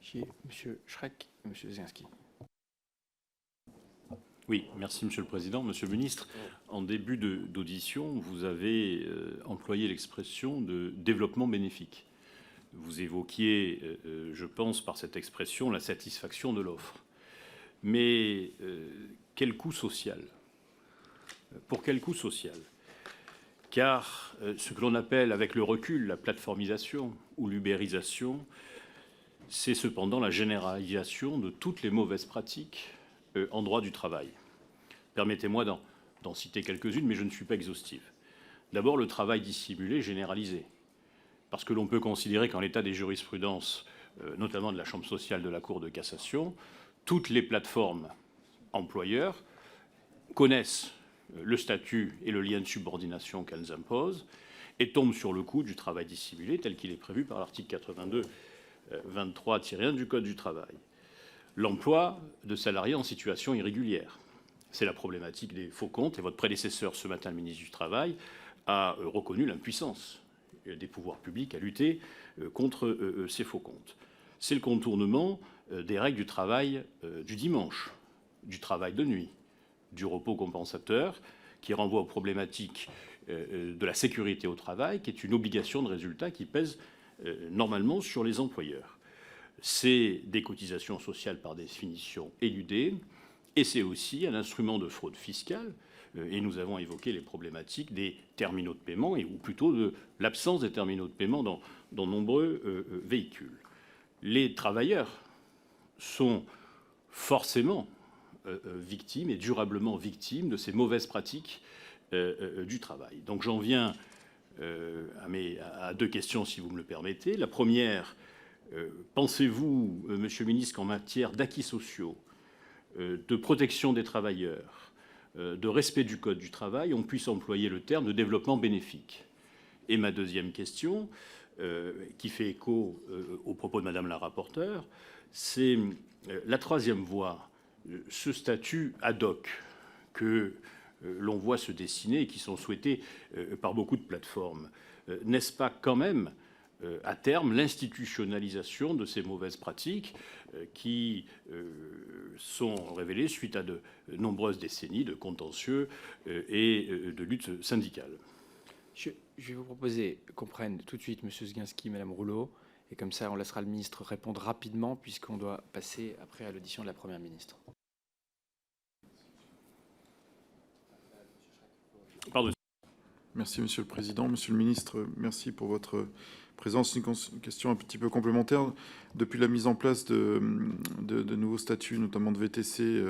qui est M. Schreck et M. Zinski. Oui, merci Monsieur le Président. Monsieur le Ministre, en début d'audition, vous avez employé l'expression de développement bénéfique. Vous évoquiez, je pense, par cette expression, la satisfaction de l'offre. Mais quel coût social? Pour quel coût social? Car ce que l'on appelle avec le recul la plateformisation ou l'ubérisation, c'est cependant la généralisation de toutes les mauvaises pratiques en droit du travail. Permettez-moi d'en citer quelques-unes, mais je ne suis pas exhaustif. D'abord, le travail dissimulé généralisé, parce que l'on peut considérer qu'en l'état des jurisprudences, notamment de la Chambre sociale de la Cour de cassation, toutes les plateformes employeurs connaissent le statut et le lien de subordination qu'elles imposent et tombent sur le coup du travail dissimulé tel qu'il est prévu par l'article 82-23-1 du Code du travail. L'emploi de salariés en situation irrégulière. C'est la problématique des faux comptes et votre prédécesseur, ce matin, le ministre du Travail, a reconnu l'impuissance des pouvoirs publics à lutter contre ces faux comptes. C'est le contournement des règles du travail du dimanche, du travail de nuit, du repos compensateur, qui renvoie aux problématiques de la sécurité au travail, qui est une obligation de résultat qui pèse normalement sur les employeurs. C'est des cotisations sociales par définition éludées, et c'est aussi un instrument de fraude fiscale, et nous avons évoqué les problématiques des terminaux de paiement, ou plutôt de l'absence des terminaux de paiement dans nombreux véhicules. Les travailleurs sont forcément victimes et durablement victimes de ces mauvaises pratiques du travail. Donc j'en viens à deux questions, si vous me le permettez. La première, pensez-vous, Monsieur le Ministre, qu'en matière d'acquis sociaux, de protection des travailleurs, de respect du Code du travail, on puisse employer le terme de développement bénéfique? Et ma deuxième question, qui fait écho aux propos de Madame la rapporteure, c'est la troisième voie, ce statut ad hoc que l'on voit se dessiner et qui sont souhaités par beaucoup de plateformes. N'est-ce pas quand même, à terme, l'institutionnalisation de ces mauvaises pratiques qui sont révélées suite à de nombreuses décennies de contentieux et de lutte syndicale? Je vais vous proposer qu'on prenne tout de suite M. Zinski, Mme Rouleau, et comme ça, on laissera le ministre répondre rapidement, puisqu'on doit passer après à l'audition de la Première ministre. Pardon. Merci, Monsieur le Président. Monsieur le Ministre, merci pour votre présence. Une question un petit peu complémentaire. Depuis la mise en place de nouveaux statuts, notamment de VTC,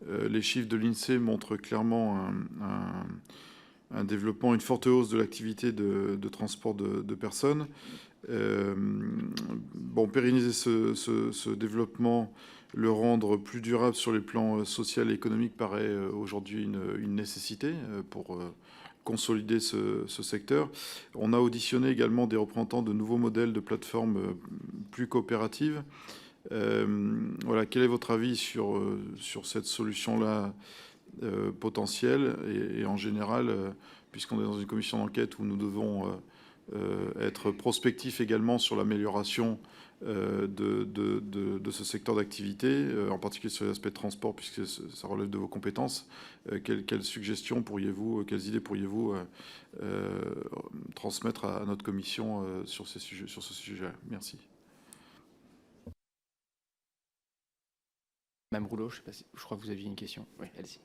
les chiffres de l'INSEE montrent clairement un développement, une forte hausse de l'activité de transport de personnes. Pérenniser ce développement, le rendre plus durable sur les plans social et économique paraît aujourd'hui une nécessité pour consolider ce secteur. On a auditionné également des représentants de nouveaux modèles de plateformes plus coopératives. Voilà, quel est votre avis sur cette solution-là potentielle et en général, puisqu'on est dans une commission d'enquête où nous devons être prospectifs également sur l'amélioration de ce secteur d'activité, en particulier sur l'aspect de transport, puisque ça relève de vos compétences. Quelles suggestions pourriez-vous, quelles idées pourriez-vous transmettre à notre commission sur ce sujet? Merci. Mme Rouleau, je crois que vous aviez une question. Oui, allez-y.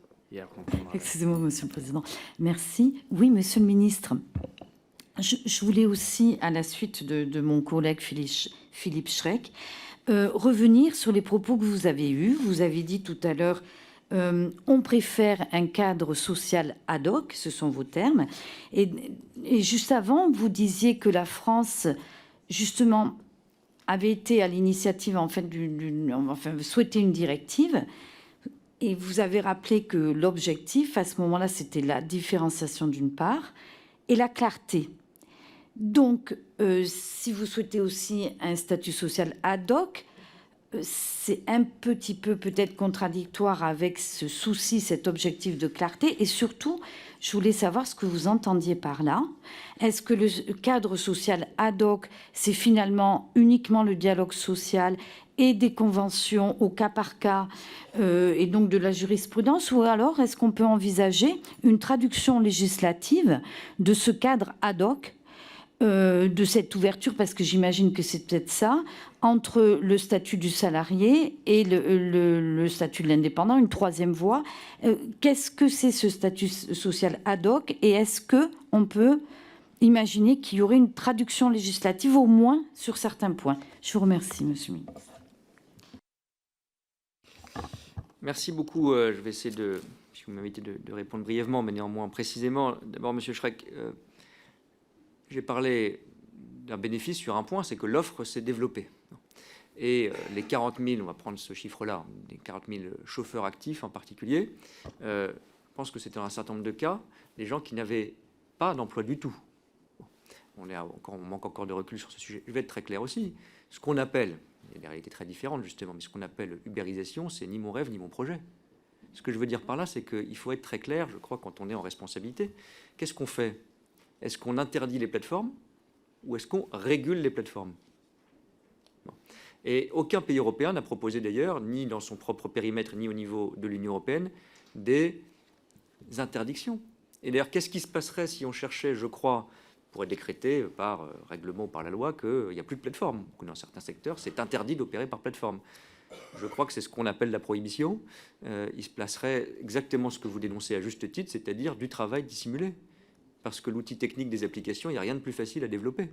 Excusez-moi, Monsieur le Président. Merci. Oui, Monsieur le Ministre, je voulais aussi, à la suite de mon collègue Philippe Schreck, revenir sur les propos que vous avez eus. Vous avez dit tout à l'heure, on préfère un cadre social ad hoc, ce sont vos termes. Et juste avant, vous disiez que la France, justement, avait été à l'initiative, en fait, souhaitait une directive. Et vous avez rappelé que l'objectif, à ce moment-là, c'était la différenciation d'une part et la clarté. Donc, si vous souhaitez aussi un statut social ad hoc, c'est un petit peu peut-être contradictoire avec ce souci, cet objectif de clarté. Et surtout, je voulais savoir ce que vous entendiez par là. Est-ce que le cadre social ad hoc, c'est finalement uniquement le dialogue social et des conventions au cas par cas et donc de la jurisprudence, ou alors est-ce qu'on peut envisager une traduction législative de ce cadre ad hoc, de cette ouverture, parce que j'imagine que c'est peut-être ça, entre le statut du salarié et le statut de l'indépendant, une troisième voie. Qu'est-ce que c'est ce statut social ad hoc, et est-ce qu'on peut imaginer qu'il y aurait une traduction législative au moins sur certains points? Je vous remercie, Monsieur le ministre. Merci beaucoup. Je vais essayer de, si vous m'invitez, de répondre brièvement, mais néanmoins précisément. D'abord, Monsieur Schreck, j'ai parlé d'un bénéfice sur un point, c'est que l'offre s'est développée. Et les 40 000, on va prendre ce chiffre-là, les 40 000 chauffeurs actifs en particulier, je pense que c'était dans un certain nombre de cas des gens qui n'avaient pas d'emploi du tout. On manque encore de recul sur ce sujet. Je vais être très clair aussi. Ce qu'on appelle, il y a des réalités très différentes justement, mais ce qu'on appelle ubérisation, c'est ni mon rêve ni mon projet. Ce que je veux dire par là, c'est qu'il faut être très clair, je crois, quand on est en responsabilité. Qu'est-ce qu'on fait? Est-ce qu'on interdit les plateformes ou est-ce qu'on régule les plateformes? Et aucun pays européen n'a proposé d'ailleurs, ni dans son propre périmètre, ni au niveau de l'Union européenne, des interdictions. Et d'ailleurs, qu'est-ce qui se passerait si on cherchait, je crois, pour être décrété par règlement ou par la loi, qu'il n'y a plus de plateforme? Dans certains secteurs, c'est interdit d'opérer par plateforme. Je crois que c'est ce qu'on appelle la prohibition. Il se placerait exactement ce que vous dénoncez à juste titre, c'est-à-dire du travail dissimulé. Parce que l'outil technique des applications, il n'y a rien de plus facile à développer.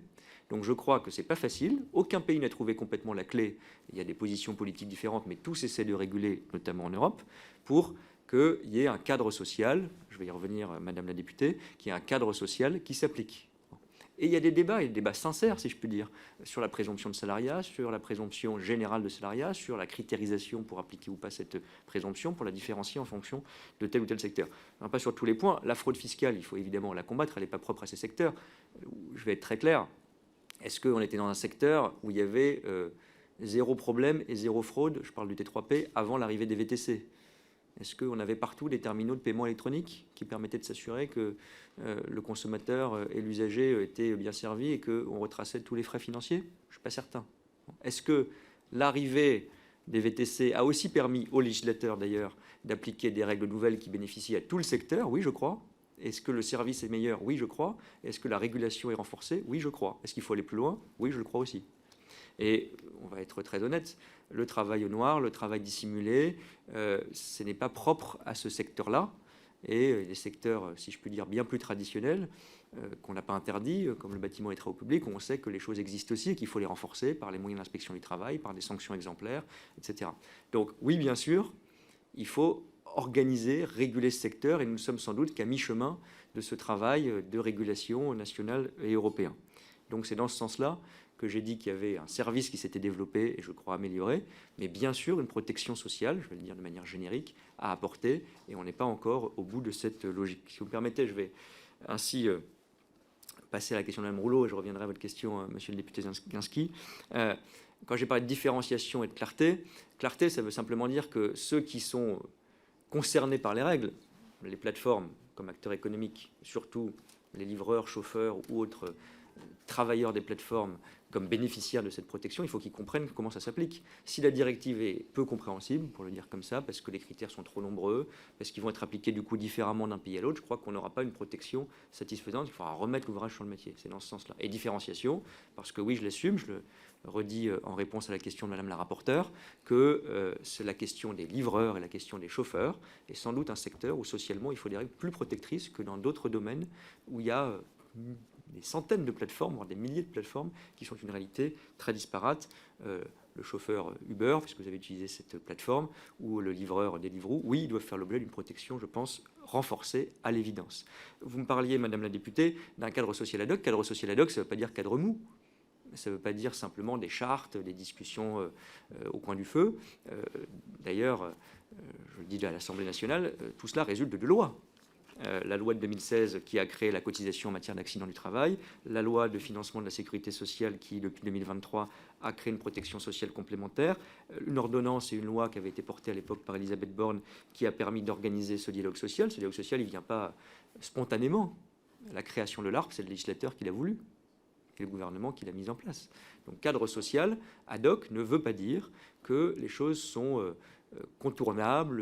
Donc je crois que ce n'est pas facile. Aucun pays n'a trouvé complètement la clé. Il y a des positions politiques différentes, mais tous essaient de réguler, notamment en Europe, pour qu'il y ait un cadre social, je vais y revenir, Madame la députée, qu'il y ait un cadre social qui s'applique. Et il y a des débats sincères, si je puis dire, sur la présomption de salariat, sur la présomption générale de salariat, sur la critérisation pour appliquer ou pas cette présomption, pour la différencier en fonction de tel ou tel secteur. Alors, pas sur tous les points. La fraude fiscale, il faut évidemment la combattre, elle n'est pas propre à ces secteurs. Je vais être très clair. Est-ce qu'on était dans un secteur où il y avait zéro problème et zéro fraude, je parle du T3P, avant l'arrivée des VTC? Est-ce qu'on avait partout des terminaux de paiement électronique qui permettaient de s'assurer que le consommateur et l'usager étaient bien servis et qu'on retraçait tous les frais financiers? Je ne suis pas certain. Est-ce que l'arrivée des VTC a aussi permis aux législateurs, d'ailleurs, d'appliquer des règles nouvelles qui bénéficient à tout le secteur? Oui, je crois. Est-ce que le service est meilleur? Oui, je crois. Est-ce que la régulation est renforcée? Oui, je crois. Est-ce qu'il faut aller plus loin? Oui, je le crois aussi. Et on va être très honnête, le travail au noir, le travail dissimulé, ce n'est pas propre à ce secteur-là. Et les secteurs, si je puis dire, bien plus traditionnels, qu'on n'a pas interdits, comme le bâtiment et les travaux publics, où on sait que les choses existent aussi et qu'il faut les renforcer par les moyens d'inspection du travail, par des sanctions exemplaires, etc. Donc oui, bien sûr, il faut organiser, réguler ce secteur, et nous ne sommes sans doute qu'à mi-chemin de ce travail de régulation nationale et européen. Donc c'est dans ce sens-là que j'ai dit qu'il y avait un service qui s'était développé et je crois amélioré, mais bien sûr une protection sociale, je vais le dire de manière générique, à apporter, et on n'est pas encore au bout de cette logique. Si vous me permettez, je vais ainsi passer à la question de Mme Rouleau, et je reviendrai à votre question, monsieur le député Guinski. Quand j'ai parlé de différenciation et de clarté, clarté, ça veut simplement dire que ceux qui sont concernés par les règles, les plateformes comme acteurs économiques, surtout les livreurs, chauffeurs ou autres travailleurs des plateformes comme bénéficiaires de cette protection, il faut qu'ils comprennent comment ça s'applique. Si la directive est peu compréhensible, pour le dire comme ça, parce que les critères sont trop nombreux, parce qu'ils vont être appliqués du coup différemment d'un pays à l'autre, je crois qu'on n'aura pas une protection satisfaisante. Il faudra remettre l'ouvrage sur le métier. C'est dans ce sens-là. Et différenciation, parce que oui, je l'assume, je le redis en réponse à la question de Madame la rapporteure, que c'est la question des livreurs et la question des chauffeurs, et sans doute un secteur où socialement il faut des règles plus protectrices que dans d'autres domaines où il y a des centaines de plateformes, voire des milliers de plateformes qui sont une réalité très disparate. Le chauffeur Uber, puisque vous avez utilisé cette plateforme, ou le livreur Deliveroo, oui, ils doivent faire l'objet d'une protection, je pense, renforcée à l'évidence. Vous me parliez, Madame la députée, d'un cadre social ad hoc. Cadre social ad hoc, ça ne veut pas dire cadre mou. Ça ne veut pas dire simplement des chartes, des discussions au coin du feu. D'ailleurs, je le dis à l'Assemblée nationale, tout cela résulte de lois. la loi de 2016 qui a créé la cotisation en matière d'accident du travail, la loi de financement de la sécurité sociale qui, depuis 2023, a créé une protection sociale complémentaire, une ordonnance et une loi qui avait été portée à l'époque par Elisabeth Borne qui a permis d'organiser ce dialogue social. Ce dialogue social, il ne vient pas spontanément. La création de l'ARPE, c'est le législateur qui l'a voulu et le gouvernement qui l'a mise en place. Donc cadre social ad hoc ne veut pas dire que les choses sont contournables,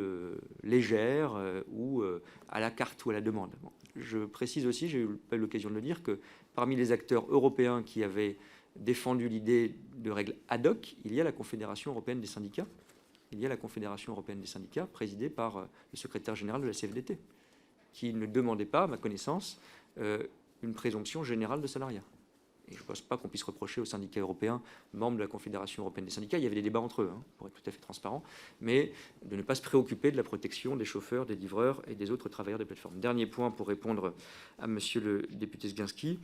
légères ou à la carte ou à la demande. Bon, je précise aussi, j'ai pas eu l'occasion de le dire, que parmi les acteurs européens qui avaient défendu l'idée de règles ad hoc, il y a la Confédération européenne des syndicats. Il y a la Confédération européenne des syndicats, présidée par le secrétaire général de la CFDT, qui ne demandait pas, à ma connaissance, une présomption générale de salariat. Et je ne pense pas qu'on puisse reprocher aux syndicats européens, membres de la Confédération européenne des syndicats, il y avait des débats entre eux, pour être tout à fait transparent, mais de ne pas se préoccuper de la protection des chauffeurs, des livreurs et des autres travailleurs des plateformes. Dernier point pour répondre à monsieur le député Zginski.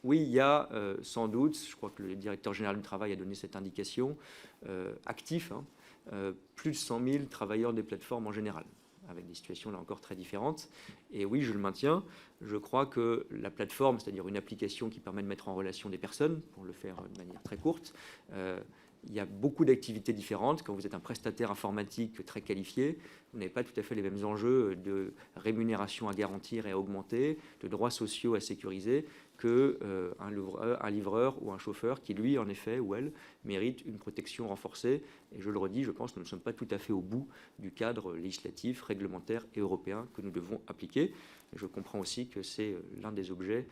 Oui, il y a sans doute, je crois que le directeur général du travail a donné cette indication, actif, plus de 100 000 travailleurs des plateformes en général, avec des situations là encore très différentes. Et oui, je le maintiens, je crois que la plateforme, c'est-à-dire une application qui permet de mettre en relation des personnes, pour le faire de manière très courte, il y a beaucoup d'activités différentes. Quand vous êtes un prestataire informatique très qualifié, vous n'avez pas tout à fait les mêmes enjeux de rémunération à garantir et à augmenter, de droits sociaux à sécuriser, qu'un livreur ou un chauffeur qui, lui, en effet, ou elle, mérite une protection renforcée. Et je le redis, je pense que nous ne sommes pas tout à fait au bout du cadre législatif, réglementaire et européen que nous devons appliquer. Et je comprends aussi que c'est l'un des objets,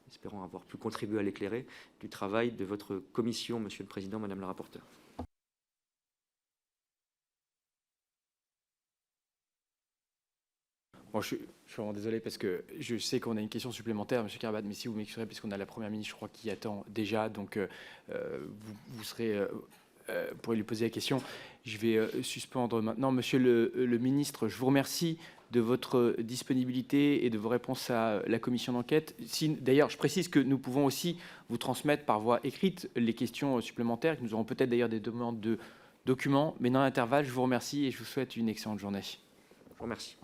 espérons avoir pu contribuer à l'éclairer, du travail de votre commission, Monsieur le Président, Madame la rapporteure. Bon, je suis vraiment désolé parce que je sais qu'on a une question supplémentaire, M. Karabat, mais si vous m'excuserez, puisqu'on a la Première ministre, je crois, qui attend déjà, donc vous pourrez lui poser la question. Je vais suspendre maintenant. Monsieur le ministre, je vous remercie de votre disponibilité et de vos réponses à la commission d'enquête. D'ailleurs, je précise que nous pouvons aussi vous transmettre par voie écrite les questions supplémentaires, que nous aurons peut-être d'ailleurs des demandes de documents, mais dans l'intervalle, je vous remercie et je vous souhaite une excellente journée. Je vous remercie.